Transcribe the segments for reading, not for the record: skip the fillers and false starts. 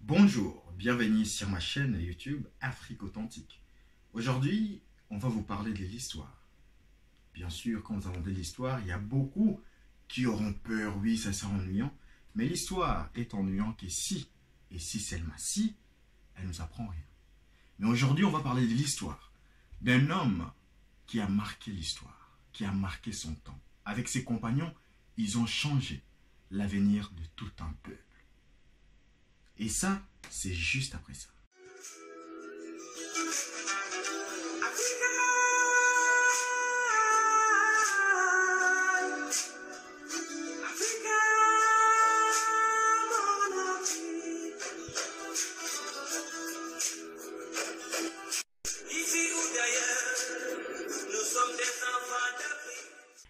Bonjour, bienvenue sur ma chaîne YouTube Afrique Authentique. Aujourd'hui, on va vous parler de l'histoire. Bien sûr, quand nous allons de l'histoire, il y a beaucoup qui auront peur, oui, ça sera ennuyant. Mais l'histoire est ennuyante et si seulement si, elle nous apprend rien. Mais aujourd'hui, on va parler de l'histoire d'un homme qui a marqué l'histoire, qui a marqué son temps. Avec ses compagnons, ils ont changé l'avenir de tout un peuple. Et ça, c'est juste après ça.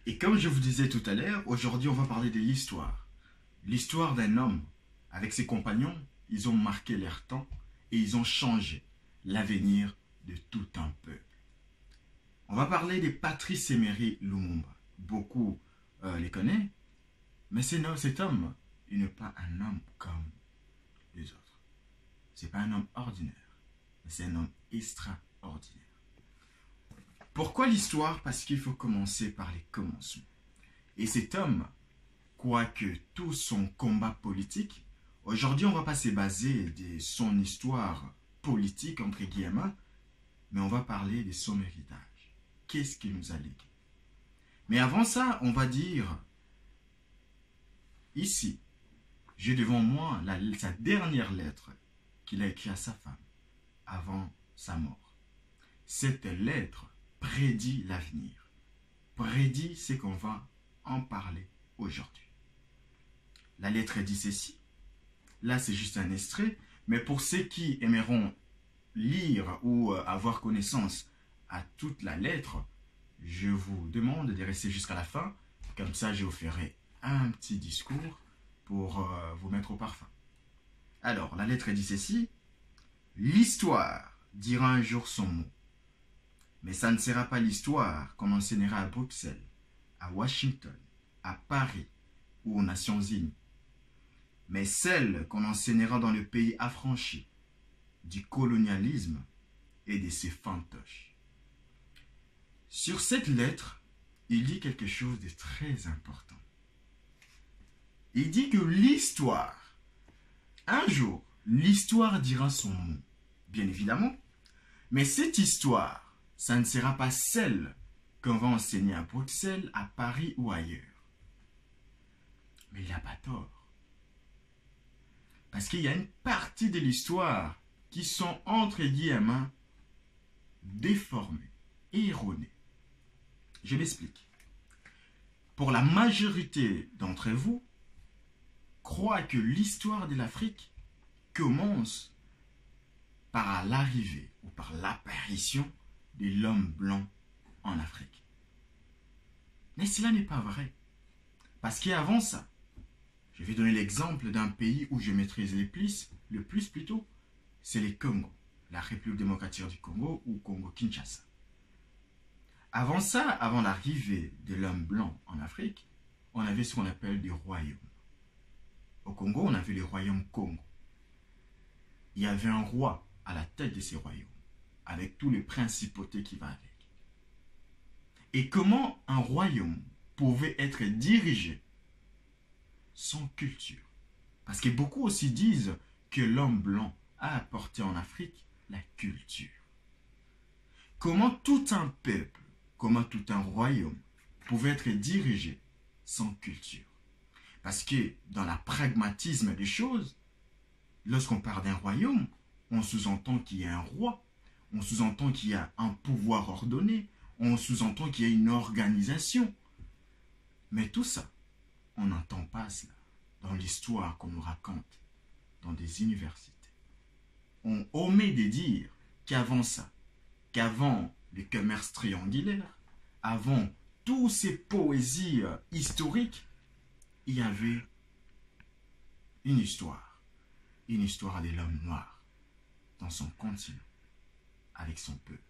Et comme je vous disais tout à l'heure, aujourd'hui on va parler de l'histoire. L'histoire d'un homme. Avec ses compagnons, ils ont marqué leur temps et ils ont changé l'avenir de tout un peuple. On va parler de Patrice Emery Lumumba. Beaucoup les connaissent, mais cet homme, il n'est pas un homme comme les autres. Ce n'est pas un homme ordinaire, mais c'est un homme extraordinaire. Pourquoi l'histoire? Parce qu'il faut commencer par les commencements. Et cet homme, quoique tout son combat politique, aujourd'hui on ne va pas se baser de son histoire politique, entre guillemets, mais on va parler de son héritage. Qu'est-ce qu'il nous a légué? Mais avant ça, on va dire, ici, j'ai devant moi sa dernière lettre qu'il a écrite à sa femme, avant sa mort. Cette lettre prédit l'avenir, prédit ce qu'on va en parler aujourd'hui. La lettre dit ceci. Là, c'est juste un extrait, mais pour ceux qui aimeront lire ou avoir connaissance à toute la lettre, je vous demande de rester jusqu'à la fin. Comme ça, je vous ferai un petit discours pour vous mettre au parfum. Alors, la lettre dit ceci. L'histoire dira un jour son mot. Mais ça ne sera pas l'histoire qu'on enseignera à Bruxelles, à Washington, à Paris ou aux Nations Unies, mais celle qu'on enseignera dans le pays affranchi du colonialisme et de ses fantoches. Sur cette lettre, il dit quelque chose de très important. Il dit que l'histoire, un jour, l'histoire dira son mot, bien évidemment, mais cette histoire, ça ne sera pas celle qu'on va enseigner à Bruxelles, à Paris ou ailleurs. Mais il n'a pas tort. Parce qu'il y a une partie de l'histoire qui sont, entre guillemets, déformées, erronées. Je m'explique. Pour la majorité d'entre vous, croient que l'histoire de l'Afrique commence par l'arrivée ou par l'apparition de l'homme blanc en Afrique. Mais cela n'est pas vrai. Parce qu'avant ça, je vais donner l'exemple d'un pays où je maîtrise le plus plutôt, c'est le Congo, la République démocratique du Congo ou Congo-Kinshasa. Avant ça, avant l'arrivée de l'homme blanc en Afrique, on avait ce qu'on appelle des royaumes. Au Congo, on avait le royaume Congo. Il y avait un roi à la tête de ces royaumes, avec tous les principautés qui vont avec. Et comment un royaume pouvait être dirigé sans culture? Parce que beaucoup aussi disent que l'homme blanc a apporté en Afrique la culture. Comment tout un peuple, comment tout un royaume pouvait être dirigé sans culture? Parce que dans le pragmatisme des choses, lorsqu'on parle d'un royaume, on sous-entend qu'il y a un roi, on sous-entend qu'il y a un pouvoir ordonné, on sous-entend qu'il y a une organisation. Mais tout ça, on n'entend pas cela dans l'histoire qu'on nous raconte dans des universités. On omet de dire qu'avant ça, qu'avant le commerce triangulaire, avant toutes ces poésies historiques, il y avait une histoire de l'homme noir dans son continent, avec son peuple.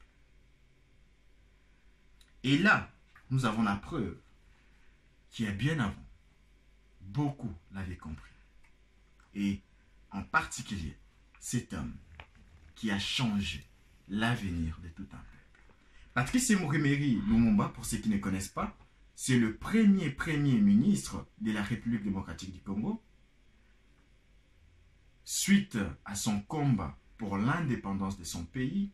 Et là, nous avons la preuve qui est bien avant. Beaucoup l'avaient compris. Et en particulier, cet homme qui a changé l'avenir de tout un peuple. Patrice Emery Lumumba, pour ceux qui ne connaissent pas, c'est le premier ministre de la République démocratique du Congo. Suite à son combat pour l'indépendance de son pays,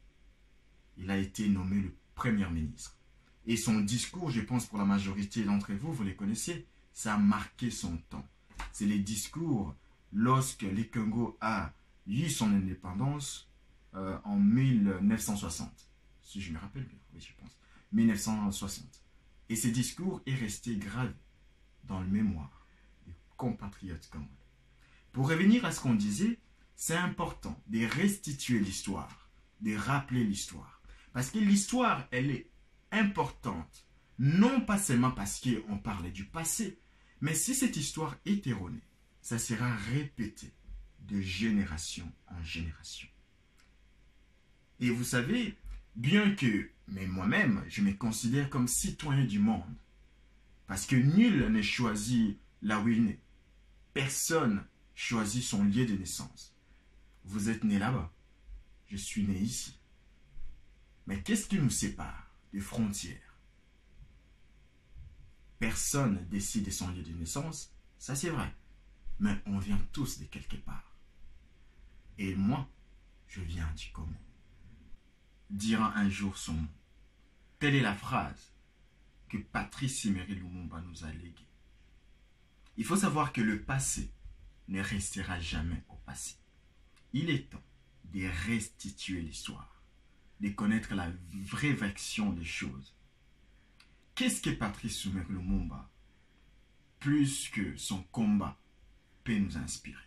il a été nommé le premier ministre. Et son discours, je pense pour la majorité d'entre vous, vous les connaissez, ça a marqué son temps. C'est les discours lorsque le Congo a eu son indépendance en 1960. Si je me rappelle bien, oui je pense. 1960. Et ce discours est resté gravé dans le mémoire des compatriotes congolais. Pour revenir à ce qu'on disait, c'est important de restituer l'histoire, de rappeler l'histoire. Parce que l'histoire, elle est importante, non pas seulement parce qu'on parlait du passé, mais si cette histoire est erronée, ça sera répété de génération en génération. Et vous savez, bien que, mais moi-même, je me considère comme citoyen du monde, parce que nul n'est choisi là où il naît. Personne choisit son lieu de naissance. Vous êtes né là-bas, je suis né ici. Mais qu'est-ce qui nous sépare des frontières? Personne ne décide de son lieu de naissance, ça c'est vrai. Mais on vient tous de quelque part. Et moi, je viens du Congo. Dira un jour son nom. Telle est la phrase que Patrice Emery Lumumba nous a léguée. Il faut savoir que le passé ne restera jamais au passé. Il est temps de restituer l'histoire, de connaître la vraie version des choses. Qu'est-ce que Patrice Emery Lumumba, plus que son combat, peut nous inspirer?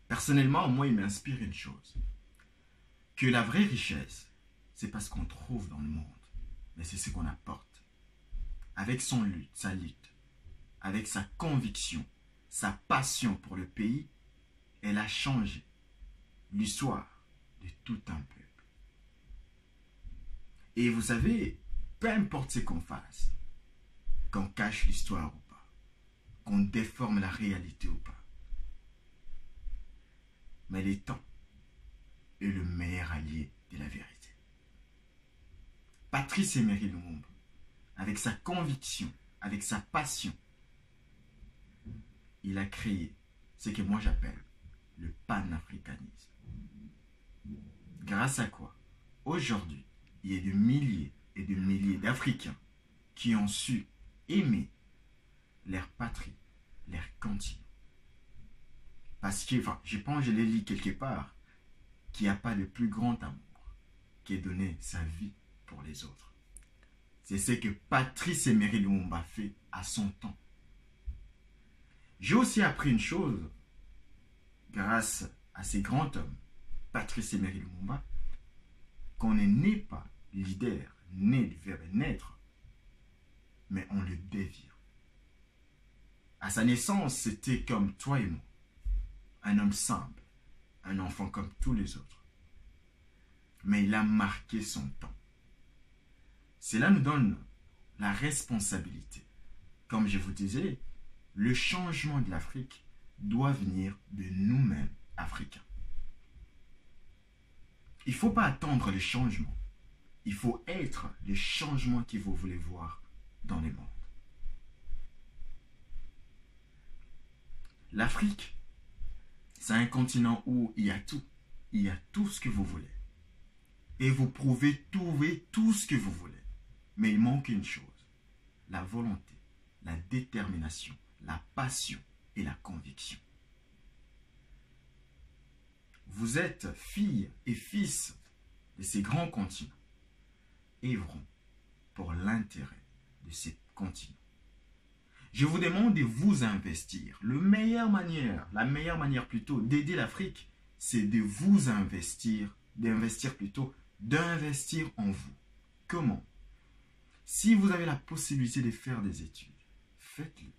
Personnellement, moi, il m'inspire une chose. Que la vraie richesse, c'est pas ce qu'on trouve dans le monde, mais c'est ce qu'on apporte. Avec sa lutte, avec sa conviction, sa passion pour le pays, elle a changé l'histoire de tout un peuple. Et vous savez, peu importe ce qu'on fasse, qu'on cache l'histoire ou pas, qu'on déforme la réalité ou pas, mais le temps est le meilleur allié de la vérité. Patrice Emery Lumumba, avec sa conviction, avec sa passion, il a créé ce que moi j'appelle le panafricanisme. Grâce à quoi, aujourd'hui, il y a de milliers et de milliers d'Africains qui ont su aimer leur patrie, leur continent. Parce que, je pense, je l'ai lu quelque part, qu'il n'y a pas de plus grand amour que donner sa vie pour les autres. C'est ce que Patrice Emery Lumumba fait à son temps. J'ai aussi appris une chose, grâce à ces grands hommes, Patrice Emery Lumumba, qu'on n'est pas leader, né du verbe naître, mais on le devient. À sa naissance, c'était comme toi et moi, un homme simple, un enfant comme tous les autres. Mais il a marqué son temps. Cela nous donne la responsabilité. Comme je vous disais, le changement de l'Afrique doit venir de nous-mêmes, Africains. Il ne faut pas attendre les changements. Il faut être le changement que vous voulez voir dans le monde. L'Afrique, c'est un continent où il y a tout. Il y a tout ce que vous voulez. Et vous pouvez trouver tout ce que vous voulez. Mais il manque une chose. La volonté, la détermination, la passion et la conviction. Vous êtes filles et fils de ces grands continents. Œuvrons pour l'intérêt de ces continents. Je vous demande de vous investir. La meilleure manière plutôt d'aider l'Afrique, c'est de vous investir, d'investir en vous. Comment? Si vous avez la possibilité de faire des études, faites-le.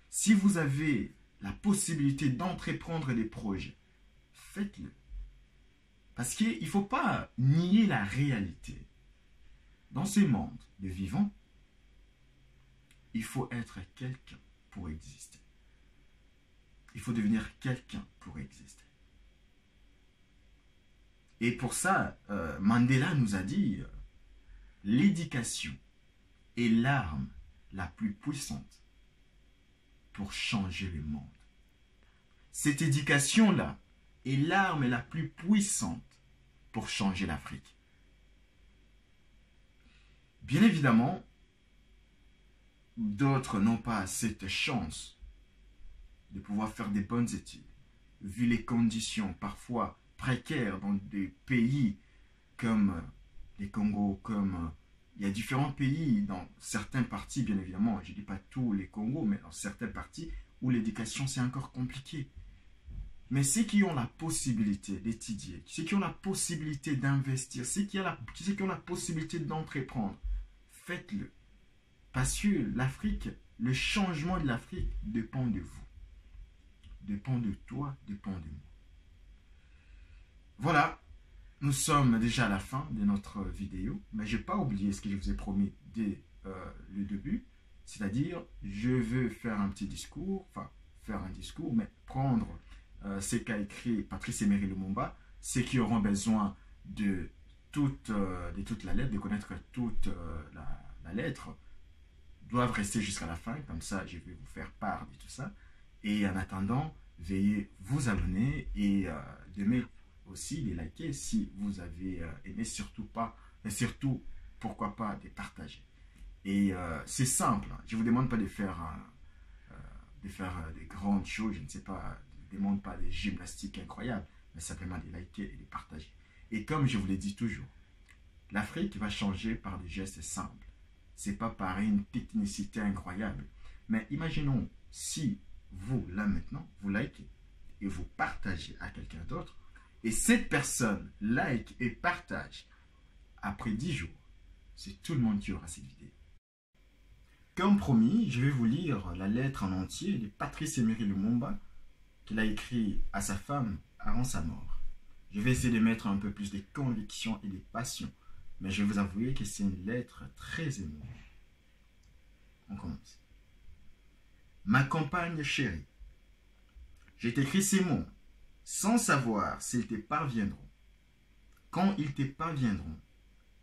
Si vous avez la possibilité d'entreprendre des projets, faites-le. Parce qu'il ne faut pas nier la réalité. Dans ce monde de vivants, il faut être quelqu'un pour exister. Il faut devenir quelqu'un pour exister. Et pour ça, Mandela nous a dit, l'éducation est l'arme la plus puissante pour changer le monde. Cette éducation-là est l'arme la plus puissante pour changer l'Afrique. Bien évidemment, d'autres n'ont pas cette chance de pouvoir faire des bonnes études, vu les conditions parfois précaires dans des pays comme les Congos, il y a différents pays dans certains parties, bien évidemment, je ne dis pas tous les Congos, mais dans certains parties où l'éducation c'est encore compliqué. Mais ceux qui ont la possibilité d'étudier, ceux qui ont la possibilité d'investir, ceux qui ont la possibilité d'entreprendre, faites-le. Parce que l'Afrique, le changement de l'Afrique dépend de vous. Dépend de toi, dépend de moi. Voilà, nous sommes déjà à la fin de notre vidéo, mais je n'ai pas oublié ce que je vous ai promis dès le début, c'est-à-dire je veux faire un petit discours, mais prendre ce qu'a écrit Patrice Emery Lumumba, ceux qui auront besoin de toute la lettre, de connaître toute la lettre, doivent rester jusqu'à la fin, comme ça je vais vous faire part de tout ça. Et en attendant, veuillez vous abonner et d'aimer aussi, les liker si vous avez aimé, surtout pourquoi pas de partager. Et c'est simple, je ne vous demande pas de faire des grandes choses, je ne sais pas, je ne demande pas des gymnastiques incroyables, mais simplement de liker et de partager. Et comme je vous l'ai dit toujours, l'Afrique va changer par des gestes simples. Ce n'est pas par une technicité incroyable. Mais imaginons si vous, là maintenant, vous likez et vous partagez à quelqu'un d'autre, et cette personne like et partage après 10 jours, c'est tout le monde qui aura cette vidéo. Comme promis, je vais vous lire la lettre en entier de Patrice Emery Lumumba qu'il a écrit à sa femme avant sa mort. Je vais essayer de mettre un peu plus de conviction et de passion, mais je vais vous avouer que c'est une lettre très émouvante. On commence. Ma compagne chérie, je t'écris ces mots sans savoir s'ils te parviendront, quand ils te parviendront,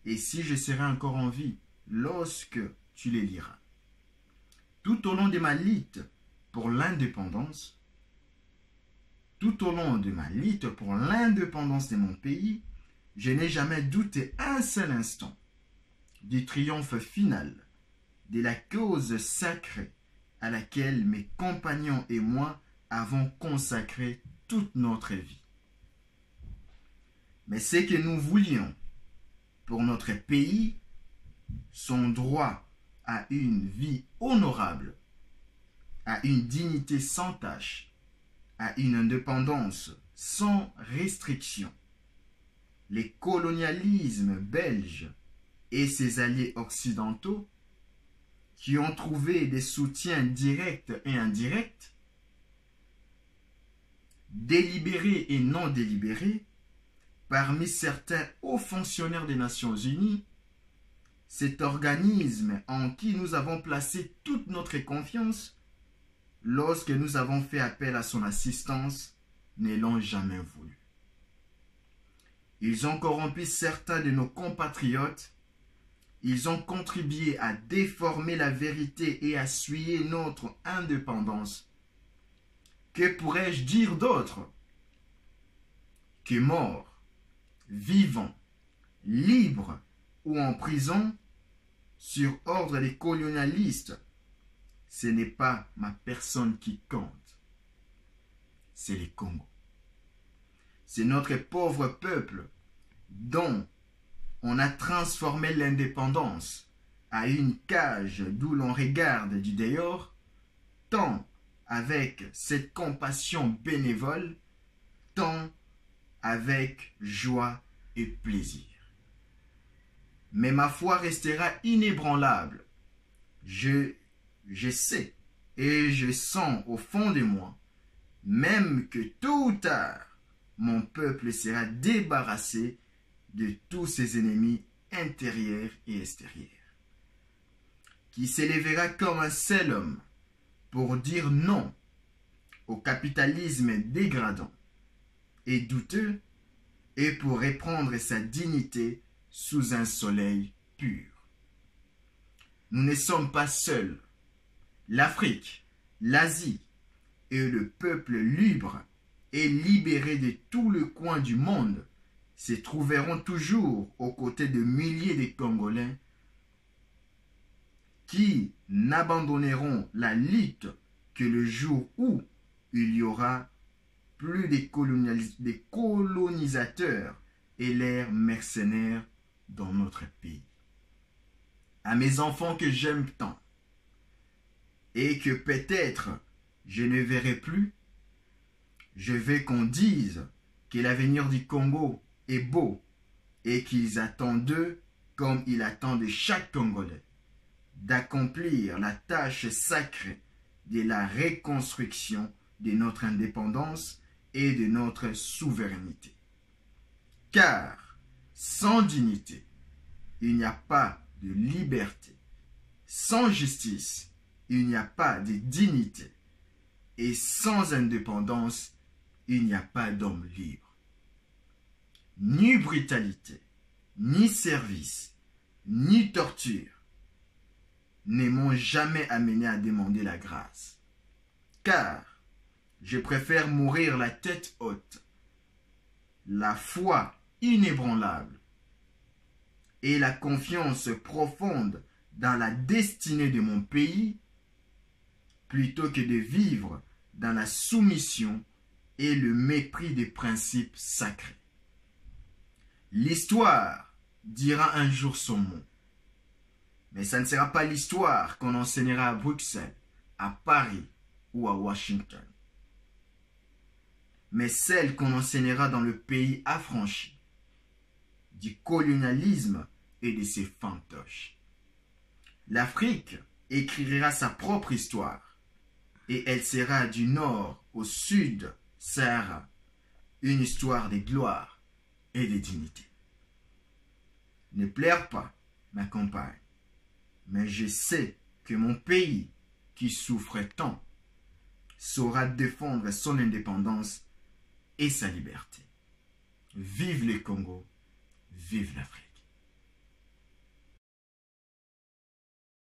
et si je serai encore en vie lorsque tu les liras. Tout au long de ma lutte pour l'indépendance, de mon pays, je n'ai jamais douté un seul instant du triomphe final de la cause sacrée à laquelle mes compagnons et moi avons consacré toute notre vie. Mais ce que nous voulions pour notre pays, son droit à une vie honorable, à une dignité sans tache, à une indépendance sans restriction, les colonialismes belges et ses alliés occidentaux qui ont trouvé des soutiens directs et indirects, délibérés et non délibérés, parmi certains hauts fonctionnaires des Nations Unies, cet organisme en qui nous avons placé toute notre confiance, lorsque nous avons fait appel à son assistance, ne l'ont jamais voulu. Ils ont corrompu certains de nos compatriotes, ils ont contribué à déformer la vérité et à souiller notre indépendance. Que pourrais-je dire d'autre que morts, vivants, libres ou en prison, sur ordre des colonialistes, ce n'est pas ma personne qui compte, c'est les Congos. C'est notre pauvre peuple dont on a transformé l'indépendance à une cage d'où l'on regarde du dehors, tant avec cette compassion bénévole, tant avec joie et plaisir. Mais ma foi restera inébranlable. Je sais et je sens au fond de moi, même que tôt ou tard, mon peuple sera débarrassé de tous ses ennemis intérieurs et extérieurs, qui s'élèvera comme un seul homme pour dire non au capitalisme dégradant et douteux et pour reprendre sa dignité sous un soleil pur. Nous ne sommes pas seuls. L'Afrique, l'Asie et le peuple libre et libéré de tout le coin du monde se trouveront toujours aux côtés de milliers de Congolais qui n'abandonneront la lutte que le jour où il y aura plus de colonisateurs et leurs mercenaires dans notre pays. À mes enfants que j'aime tant et que peut-être je ne verrai plus, je veux qu'on dise que l'avenir du Congo est beau et qu'ils attendent d'eux, comme ils attendent de chaque Congolais, d'accomplir la tâche sacrée de la reconstruction de notre indépendance et de notre souveraineté. Car sans dignité, il n'y a pas de liberté. Sans justice, il n'y a pas de dignité. Et sans indépendance, il n'y a pas d'homme libre. Ni brutalité, ni service, ni torture ne m'ont jamais amené à demander la grâce. Car je préfère mourir la tête haute, la foi inébranlable et la confiance profonde dans la destinée de mon pays, plutôt que de vivre dans la soumission et le mépris des principes sacrés. L'histoire dira un jour son mot, mais ça ne sera pas l'histoire qu'on enseignera à Bruxelles, à Paris ou à Washington, mais celle qu'on enseignera dans le pays affranchi du colonialisme et de ses fantoches. L'Afrique écrira sa propre histoire et elle sera du nord au sud Sahara, une histoire de gloire et de dignité. Ne pleure pas, ma compagne, mais je sais que mon pays, qui souffre tant, saura défendre son indépendance et sa liberté. Vive le Congo, vive l'Afrique.